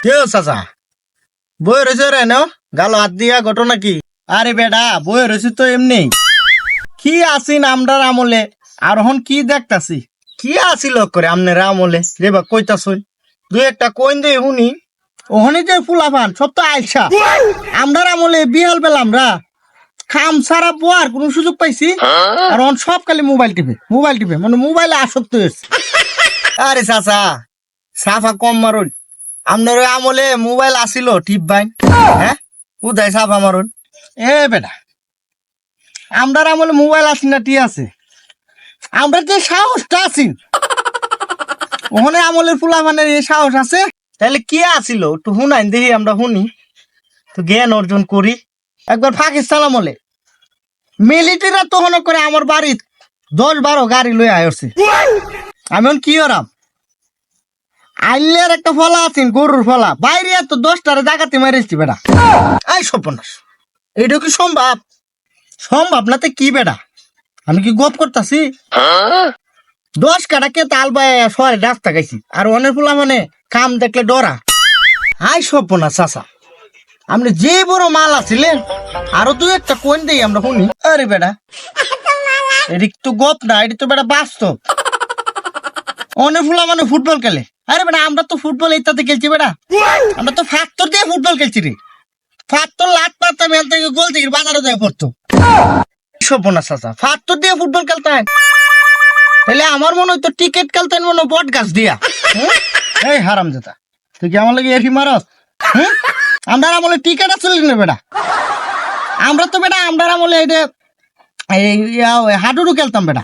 কেউ চাচা বই রয়েছে রে ন গালো হাত দিয়া ঘটনা কি? আরে বেটা বই রয়েছে তো এমনি কি আসিন আমরার আমলে আর হন কি দেখতাছি কি আসিল করে আমনের আমলে রে বা কইতাছই দুই একটা কইন দে শুনি ওহনি যে ফুলাফান সব তো আইসা আমরার আমলে বিহাল পেলাম রা খাম সারা বোয়ার কোন সুযোগ পাইছি আর অন সব খালি মোবাইল টিপে মানে মোবাইলে আসক্ত হয়েছে। আরে চাচা সাফা কম মারুন আপনার ওই আমলে মোবাইল আসিল টিপ ভাই হ্যাঁ উদয় সাফা মারুন এ বেটা আমরার আমলে মোবাইল আসি না টি আছে আমরা যে সাহসটা আছি ওখানে আমলের ফুলা মানে এই সাহস আছে তাহলে কি আসিল একটু শুনাইন দেখি আমরা শুনি তো জ্ঞান অর্জন করি। একবার পাকিস্তান আমলে মিলিটারিরা তখন করে আমার বাড়ির 10-12 গাড়ি লয়ে আয়ছে আমি কি ওরাম আইলের একটা ফলা আছেন গরুর ফলা বাইরে এত 10টার জায়গাতে মারিছি বেটা এই সর্বনাশ এইটা কি সম্ভব? সম্ভব না তো কি বেটা আমি কি গপ করতেছি 10 কাটাকে তাল বাই শহরে রাস্তা গাইছি আর অনেক ফুলা মানে কাম দেখলে ডরা। আই সর্বনাশ চাচা আপনি যে বড় মাল আছিলেন আরো দু একটা কোন দেই আমরা শুনি। আরে বেটা এদিক তো গপ না এটি তো বেটা বাস্তব অনেক ফুলা মানে ফুটবল খেলে। আরে বেটা আমরা তো ফুটবল ইত্যাদি খেলছি বেটা আমরা তো ফাক্তর দিয়ে ফুটবল খেলছি রে ফাক্তর লাট পারতাম এখান থেকে গোল থেকে বাজারে যায় পড়তো সর্বনাশ চাচা ফাক্তর দিয়ে ফুটবল খেলতেন তাহলে আমার মনে হয়তো টিকিট খেলতেন মনে বট গাছ দিয়া। এই হারাম দাদা তুই কি আমার লাগে এফি মারস? আমরা আমলে টিকিট আসলে না বেটা আমরা তো বেটা আমরা আমলে এটা হাডুডু খেলতাম বেটা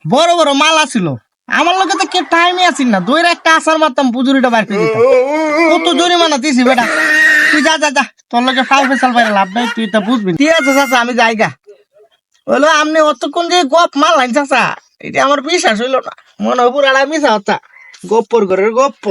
বড় বড় মাল আসিল আমার লোকে তো কে টাইমে আসিল না দইরা একটা আসার মারতাম পুজুরিটা বাইর করে দিতাম কত জরিমানা দিছি বেটা তুই যা যা যা তোর লোকে ফাল ফেসাল বাইরে লাভ নাই তুই তা বুঝবি ঠিক আছে চাচা আমি যাইগা বলো আপনি অতক্ষণ যে গপ মারলেন চাচা এটা আমার বিশ্বাস হইল না মনে হয় পুরাটা মিশা হতা গপ্পর ঘরের গপ্প।